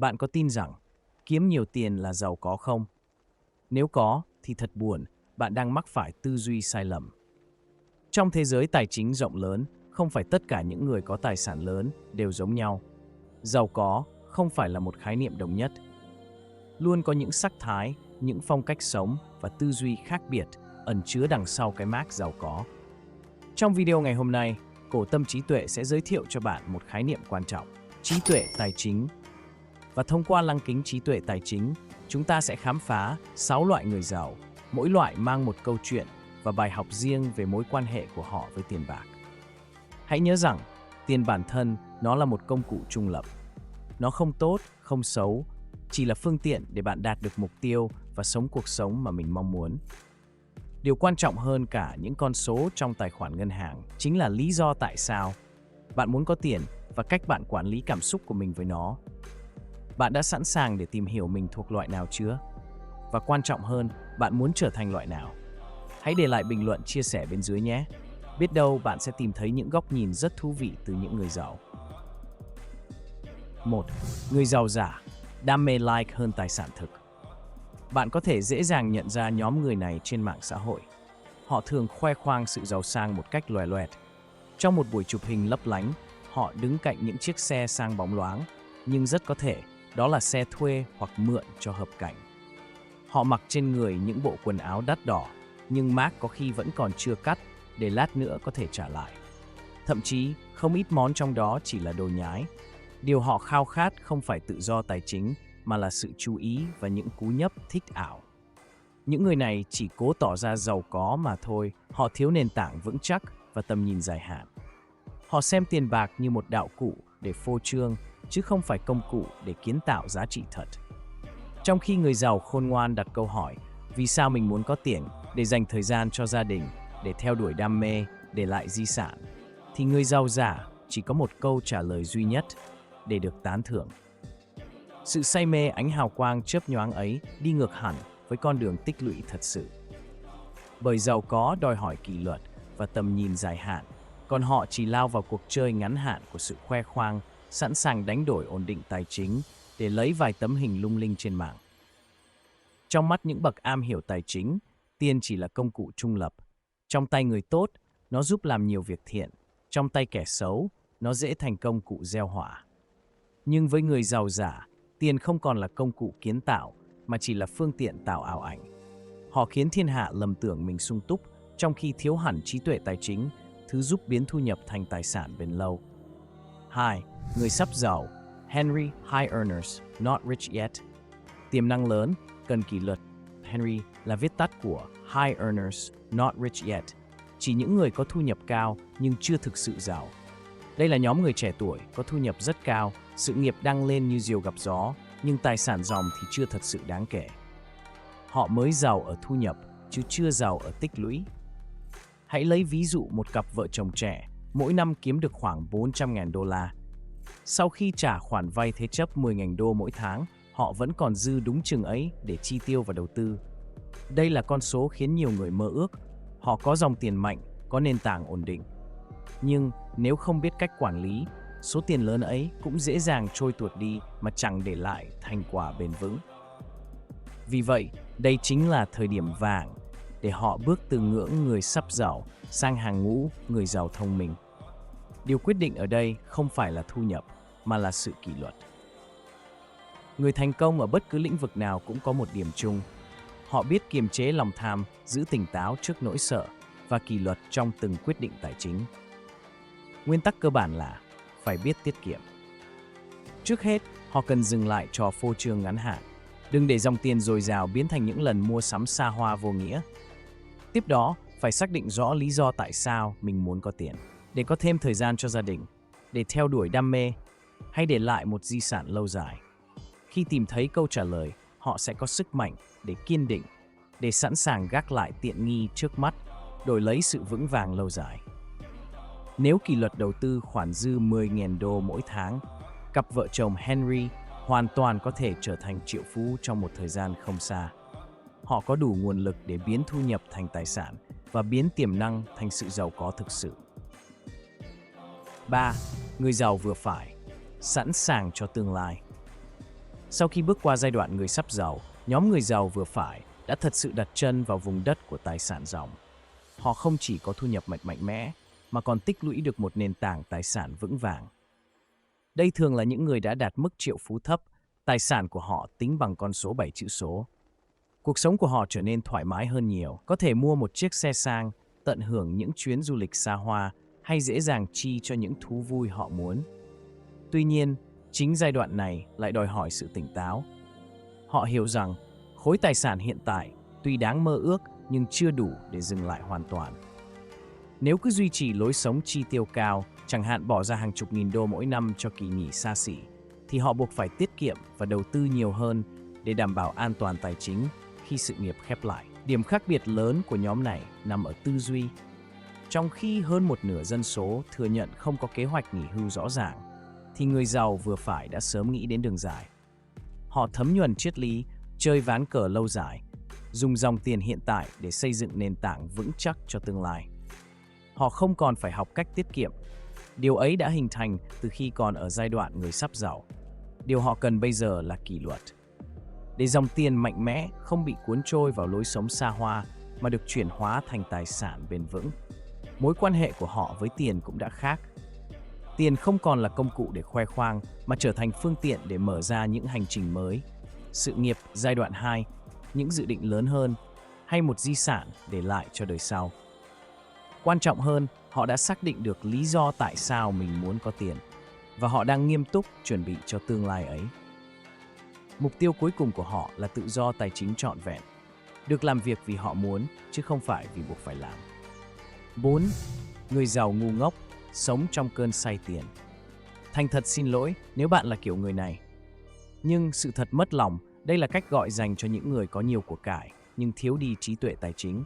Bạn có tin rằng kiếm nhiều tiền là giàu có không? Nếu có thì thật buồn, bạn đang mắc phải tư duy sai lầm. Trong thế giới tài chính rộng lớn, không phải tất cả những người có tài sản lớn đều giống nhau. Giàu có không phải là một khái niệm đồng nhất. Luôn có những sắc thái, những phong cách sống và tư duy khác biệt ẩn chứa đằng sau cái mác giàu có. Trong video ngày hôm nay, Cổ Tâm Trí Tuệ sẽ giới thiệu cho bạn một khái niệm quan trọng, trí tuệ tài chính. Và thông qua lăng kính trí tuệ tài chính, chúng ta sẽ khám phá 6 loại người giàu, mỗi loại mang một câu chuyện và bài học riêng về mối quan hệ của họ với tiền bạc. Hãy nhớ rằng, tiền bản thân nó là một công cụ trung lập. Nó không tốt, không xấu, chỉ là phương tiện để bạn đạt được mục tiêu và sống cuộc sống mà mình mong muốn. Điều quan trọng hơn cả những con số trong tài khoản ngân hàng chính là lý do tại sao bạn muốn có tiền và cách bạn quản lý cảm xúc của mình với nó. Bạn đã sẵn sàng để tìm hiểu mình thuộc loại nào chưa? Và quan trọng hơn, bạn muốn trở thành loại nào? Hãy để lại bình luận chia sẻ bên dưới nhé. Biết đâu bạn sẽ tìm thấy những góc nhìn rất thú vị từ những người giàu. 1. Người giàu giả, đam mê like hơn tài sản thực. Bạn có thể dễ dàng nhận ra nhóm người này trên mạng xã hội. Họ thường khoe khoang sự giàu sang một cách loè loẹt. Trong một buổi chụp hình lấp lánh, họ đứng cạnh những chiếc xe sang bóng loáng, nhưng rất có thể đó là xe thuê hoặc mượn cho hợp cảnh. Họ mặc trên người những bộ quần áo đắt đỏ, nhưng mác có khi vẫn còn chưa cắt để lát nữa có thể trả lại. Thậm chí, không ít món trong đó chỉ là đồ nhái. Điều họ khao khát không phải tự do tài chính, mà là sự chú ý và những cú nhấp thích ảo. Những người này chỉ cố tỏ ra giàu có mà thôi, họ thiếu nền tảng vững chắc và tầm nhìn dài hạn. Họ xem tiền bạc như một đạo cụ để phô trương, chứ không phải công cụ để kiến tạo giá trị thật. Trong khi người giàu khôn ngoan đặt câu hỏi, vì sao mình muốn có tiền để dành thời gian cho gia đình, để theo đuổi đam mê, để lại di sản, thì người giàu giả chỉ có một câu trả lời duy nhất, để được tán thưởng. Sự say mê ánh hào quang chớp nhoáng ấy đi ngược hẳn với con đường tích lũy thật sự. Bởi giàu có đòi hỏi kỷ luật và tầm nhìn dài hạn, còn họ chỉ lao vào cuộc chơi ngắn hạn của sự khoe khoang, sẵn sàng đánh đổi ổn định tài chính để lấy vài tấm hình lung linh trên mạng. Trong mắt những bậc am hiểu tài chính, tiền chỉ là công cụ trung lập. Trong tay người tốt, nó giúp làm nhiều việc thiện. Trong tay kẻ xấu, nó dễ thành công cụ gieo họa. Nhưng với người giàu giả, tiền không còn là công cụ kiến tạo, mà chỉ là phương tiện tạo ảo ảnh. Họ khiến thiên hạ lầm tưởng mình sung túc, trong khi thiếu hẳn trí tuệ tài chính, thứ giúp biến thu nhập thành tài sản bền lâu. 2. Người sắp giàu, Henry High Earners, Not Rich Yet. Tiềm năng lớn, cần kỷ luật. Henry là viết tắt của High Earners, Not Rich Yet, chỉ những người có thu nhập cao nhưng chưa thực sự giàu. Đây là nhóm người trẻ tuổi có thu nhập rất cao, sự nghiệp đang lên như diều gặp gió, nhưng tài sản ròng thì chưa thật sự đáng kể. Họ mới giàu ở thu nhập, chứ chưa giàu ở tích lũy. Hãy lấy ví dụ một cặp vợ chồng trẻ, mỗi năm kiếm được khoảng 400.000 đô la. Sau khi trả khoản vay thế chấp 10.000 đô mỗi tháng, họ vẫn còn dư đúng chừng ấy để chi tiêu và đầu tư. Đây là con số khiến nhiều người mơ ước. Họ có dòng tiền mạnh, có nền tảng ổn định. Nhưng nếu không biết cách quản lý, số tiền lớn ấy cũng dễ dàng trôi tuột đi mà chẳng để lại thành quả bền vững. Vì vậy, đây chính là thời điểm vàng để họ bước từ ngưỡng người sắp giàu sang hàng ngũ người giàu thông minh. Điều quyết định ở đây không phải là thu nhập, mà là sự kỷ luật. Người thành công ở bất cứ lĩnh vực nào cũng có một điểm chung. Họ biết kiềm chế lòng tham, giữ tỉnh táo trước nỗi sợ và kỷ luật trong từng quyết định tài chính. Nguyên tắc cơ bản là phải biết tiết kiệm. Trước hết, họ cần dừng lại trò phô trương ngắn hạn. Đừng để dòng tiền dồi dào biến thành những lần mua sắm xa hoa vô nghĩa. Tiếp đó, phải xác định rõ lý do tại sao mình muốn có tiền. Để có thêm thời gian cho gia đình, để theo đuổi đam mê, hay để lại một di sản lâu dài. Khi tìm thấy câu trả lời, họ sẽ có sức mạnh để kiên định, để sẵn sàng gác lại tiện nghi trước mắt, đổi lấy sự vững vàng lâu dài. Nếu kỷ luật đầu tư khoản dư 10.000 đô mỗi tháng, cặp vợ chồng Henry hoàn toàn có thể trở thành triệu phú trong một thời gian không xa. Họ có đủ nguồn lực để biến thu nhập thành tài sản và biến tiềm năng thành sự giàu có thực sự. 3. Người giàu vừa phải, sẵn sàng cho tương lai. Sau khi bước qua giai đoạn người sắp giàu, nhóm người giàu vừa phải đã thật sự đặt chân vào vùng đất của tài sản ròng. Họ không chỉ có thu nhập mạnh mẽ, mà còn tích lũy được một nền tảng tài sản vững vàng. Đây thường là những người đã đạt mức triệu phú thấp, tài sản của họ tính bằng con số 7 chữ số. Cuộc sống của họ trở nên thoải mái hơn nhiều, có thể mua một chiếc xe sang, tận hưởng những chuyến du lịch xa hoa hay dễ dàng chi cho những thú vui họ muốn. Tuy nhiên, chính giai đoạn này lại đòi hỏi sự tỉnh táo. Họ hiểu rằng khối tài sản hiện tại tuy đáng mơ ước nhưng chưa đủ để dừng lại hoàn toàn. Nếu cứ duy trì lối sống chi tiêu cao, chẳng hạn bỏ ra hàng chục nghìn đô mỗi năm cho kỳ nghỉ xa xỉ, thì họ buộc phải tiết kiệm và đầu tư nhiều hơn để đảm bảo an toàn tài chính khi sự nghiệp khép lại. Điểm khác biệt lớn của nhóm này nằm ở tư duy. Trong khi hơn một nửa dân số thừa nhận không có kế hoạch nghỉ hưu rõ ràng, thì người giàu vừa phải đã sớm nghĩ đến đường dài. Họ thấm nhuần triết lý chơi ván cờ lâu dài, dùng dòng tiền hiện tại để xây dựng nền tảng vững chắc cho tương lai. Họ không còn phải học cách tiết kiệm. Điều ấy đã hình thành từ khi còn ở giai đoạn người sắp giàu. Điều họ cần bây giờ là kỷ luật. Để dòng tiền mạnh mẽ không bị cuốn trôi vào lối sống xa hoa mà được chuyển hóa thành tài sản bền vững. Mối quan hệ của họ với tiền cũng đã khác. Tiền không còn là công cụ để khoe khoang mà trở thành phương tiện để mở ra những hành trình mới. Sự nghiệp giai đoạn 2, những dự định lớn hơn hay một di sản để lại cho đời sau. Quan trọng hơn, họ đã xác định được lý do tại sao mình muốn có tiền và họ đang nghiêm túc chuẩn bị cho tương lai ấy. Mục tiêu cuối cùng của họ là tự do tài chính trọn vẹn, được làm việc vì họ muốn chứ không phải vì buộc phải làm. 4. Người giàu ngu ngốc, sống trong cơn say tiền. Thành thật xin lỗi nếu bạn là kiểu người này. Nhưng sự thật mất lòng, đây là cách gọi dành cho những người có nhiều của cải nhưng thiếu đi trí tuệ tài chính.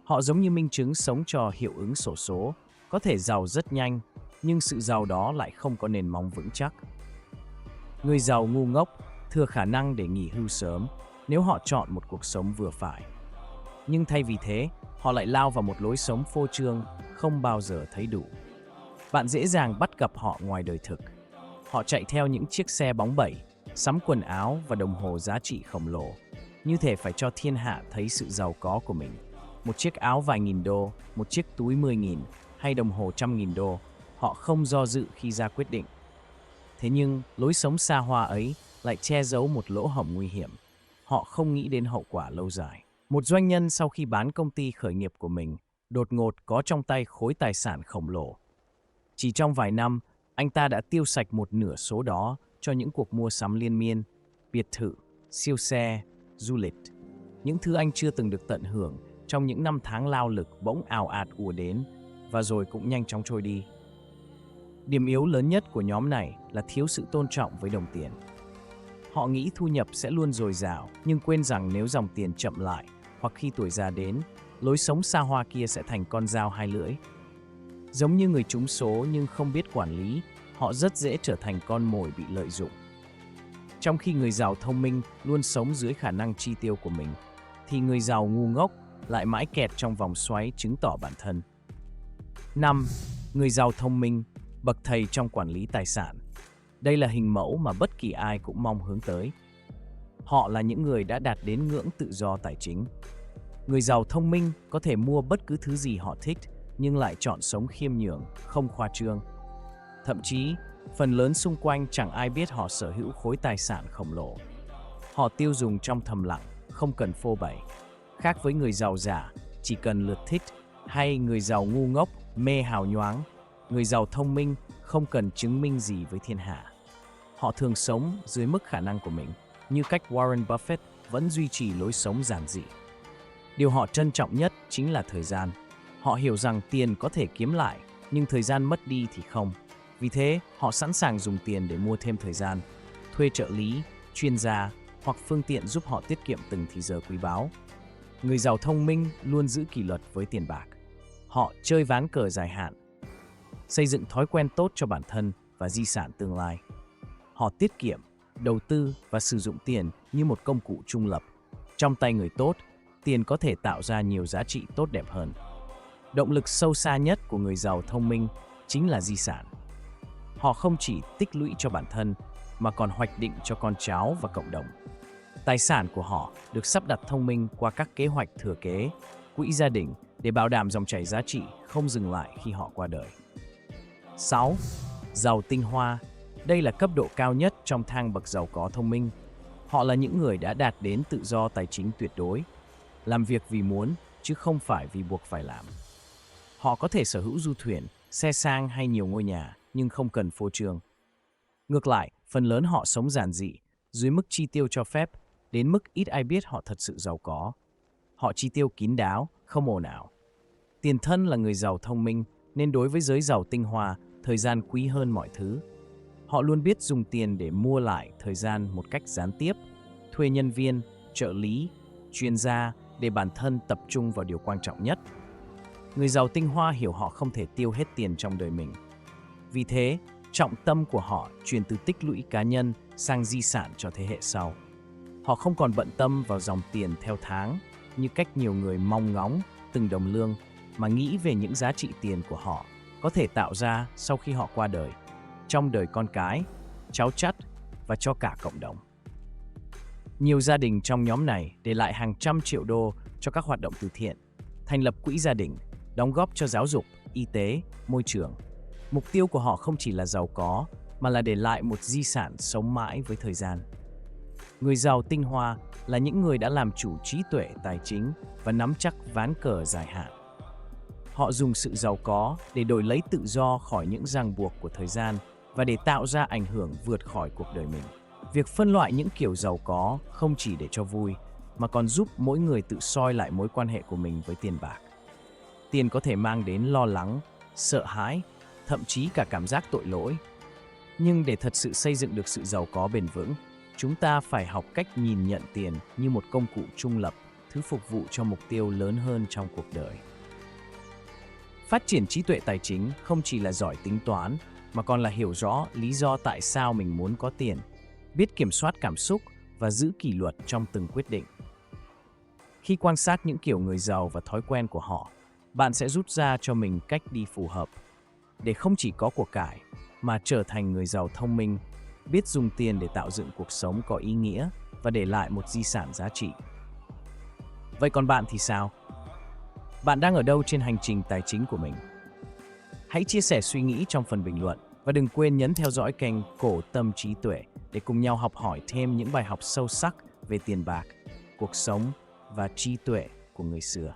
Họ giống như minh chứng sống cho hiệu ứng xổ số, có thể giàu rất nhanh, nhưng sự giàu đó lại không có nền móng vững chắc. Người giàu ngu ngốc thừa khả năng để nghỉ hưu sớm nếu họ chọn một cuộc sống vừa phải. Nhưng thay vì thế, họ lại lao vào một lối sống phô trương, không bao giờ thấy đủ. Bạn dễ dàng bắt gặp họ ngoài đời thực. Họ chạy theo những chiếc xe bóng bẩy, sắm quần áo và đồng hồ giá trị khổng lồ, như thể phải cho thiên hạ thấy sự giàu có của mình. Một chiếc áo vài nghìn đô, một chiếc túi 10.000 hay đồng hồ 100.000 đô, họ không do dự khi ra quyết định. Thế nhưng, lối sống xa hoa ấy lại che giấu một lỗ hổng nguy hiểm. Họ không nghĩ đến hậu quả lâu dài. Một doanh nhân sau khi bán công ty khởi nghiệp của mình, đột ngột có trong tay khối tài sản khổng lồ. Chỉ trong vài năm, anh ta đã tiêu sạch một nửa số đó cho những cuộc mua sắm liên miên, biệt thự, siêu xe, du lịch. Những thứ anh chưa từng được tận hưởng trong những năm tháng lao lực bỗng ào ạt ùa đến và rồi cũng nhanh chóng trôi đi. Điểm yếu lớn nhất của nhóm này là thiếu sự tôn trọng với đồng tiền. Họ nghĩ thu nhập sẽ luôn dồi dào, nhưng quên rằng nếu dòng tiền chậm lại hoặc khi tuổi già đến, lối sống xa hoa kia sẽ thành con dao hai lưỡi. Giống như người trúng số nhưng không biết quản lý, họ rất dễ trở thành con mồi bị lợi dụng. Trong khi người giàu thông minh luôn sống dưới khả năng chi tiêu của mình, thì người giàu ngu ngốc lại mãi kẹt trong vòng xoáy chứng tỏ bản thân. 5. Người giàu thông minh, bậc thầy trong quản lý tài sản. Đây là hình mẫu mà bất kỳ ai cũng mong hướng tới. Họ là những người đã đạt đến ngưỡng tự do tài chính. Người giàu thông minh có thể mua bất cứ thứ gì họ thích, nhưng lại chọn sống khiêm nhường, không khoa trương. Thậm chí, phần lớn xung quanh chẳng ai biết họ sở hữu khối tài sản khổng lồ. Họ tiêu dùng trong thầm lặng, không cần phô bày. Khác với người giàu giả, chỉ cần lượt thích, hay người giàu ngu ngốc, mê hào nhoáng, người giàu thông minh không cần chứng minh gì với thiên hạ. Họ thường sống dưới mức khả năng của mình, như cách Warren Buffett vẫn duy trì lối sống giản dị. Điều họ trân trọng nhất chính là thời gian. Họ hiểu rằng tiền có thể kiếm lại, nhưng thời gian mất đi thì không. Vì thế, họ sẵn sàng dùng tiền để mua thêm thời gian, thuê trợ lý, chuyên gia hoặc phương tiện giúp họ tiết kiệm từng thì giờ quý báu. Người giàu thông minh luôn giữ kỷ luật với tiền bạc. Họ chơi ván cờ dài hạn, xây dựng thói quen tốt cho bản thân và di sản tương lai. Họ tiết kiệm, đầu tư và sử dụng tiền như một công cụ trung lập. Trong tay người tốt, tiền có thể tạo ra nhiều giá trị tốt đẹp hơn. Động lực sâu xa nhất của người giàu thông minh chính là di sản. Họ không chỉ tích lũy cho bản thân, mà còn hoạch định cho con cháu và cộng đồng. Tài sản của họ được sắp đặt thông minh qua các kế hoạch thừa kế, quỹ gia đình để bảo đảm dòng chảy giá trị không dừng lại khi họ qua đời. 6. Giàu tinh hoa. Đây là cấp độ cao nhất trong thang bậc giàu có thông minh. Họ là những người đã đạt đến tự do tài chính tuyệt đối, làm việc vì muốn chứ không phải vì buộc phải làm. Họ có thể sở hữu du thuyền, xe sang hay nhiều ngôi nhà, nhưng không cần phô trương. Ngược lại, phần lớn họ sống giản dị, dưới mức chi tiêu cho phép, đến mức ít ai biết họ thật sự giàu có. Họ chi tiêu kín đáo, không ồn ào. Tiền thân là người giàu thông minh, nên đối với giới giàu tinh hoa, thời gian quý hơn mọi thứ. Họ luôn biết dùng tiền để mua lại thời gian một cách gián tiếp, thuê nhân viên, trợ lý, chuyên gia để bản thân tập trung vào điều quan trọng nhất. Người giàu tinh hoa hiểu họ không thể tiêu hết tiền trong đời mình. Vì thế, trọng tâm của họ chuyển từ tích lũy cá nhân sang di sản cho thế hệ sau. Họ không còn bận tâm vào dòng tiền theo tháng như cách nhiều người mong ngóng từng đồng lương, mà nghĩ về những giá trị tiền của họ có thể tạo ra sau khi họ qua đời, trong đời con cái, cháu chắt và cho cả cộng đồng. Nhiều gia đình trong nhóm này để lại hàng trăm triệu đô cho các hoạt động từ thiện, thành lập quỹ gia đình, đóng góp cho giáo dục, y tế, môi trường. Mục tiêu của họ không chỉ là giàu có, mà là để lại một di sản sống mãi với thời gian. Người giàu tinh hoa là những người đã làm chủ trí tuệ tài chính và nắm chắc ván cờ dài hạn. Họ dùng sự giàu có để đổi lấy tự do khỏi những ràng buộc của thời gian và để tạo ra ảnh hưởng vượt khỏi cuộc đời mình. Việc phân loại những kiểu giàu có không chỉ để cho vui, mà còn giúp mỗi người tự soi lại mối quan hệ của mình với tiền bạc. Tiền có thể mang đến lo lắng, sợ hãi, thậm chí cả cảm giác tội lỗi. Nhưng để thật sự xây dựng được sự giàu có bền vững, chúng ta phải học cách nhìn nhận tiền như một công cụ trung lập, thứ phục vụ cho mục tiêu lớn hơn trong cuộc đời. Phát triển trí tuệ tài chính không chỉ là giỏi tính toán, mà còn là hiểu rõ lý do tại sao mình muốn có tiền, biết kiểm soát cảm xúc và giữ kỷ luật trong từng quyết định. Khi quan sát những kiểu người giàu và thói quen của họ, bạn sẽ rút ra cho mình cách đi phù hợp, để không chỉ có của cải, mà trở thành người giàu thông minh, biết dùng tiền để tạo dựng cuộc sống có ý nghĩa và để lại một di sản giá trị. Vậy còn bạn thì sao? Bạn đang ở đâu trên hành trình tài chính của mình? Hãy chia sẻ suy nghĩ trong phần bình luận và đừng quên nhấn theo dõi kênh Cổ Tâm Trí Tuệ để cùng nhau học hỏi thêm những bài học sâu sắc về tiền bạc, cuộc sống và trí tuệ của người xưa.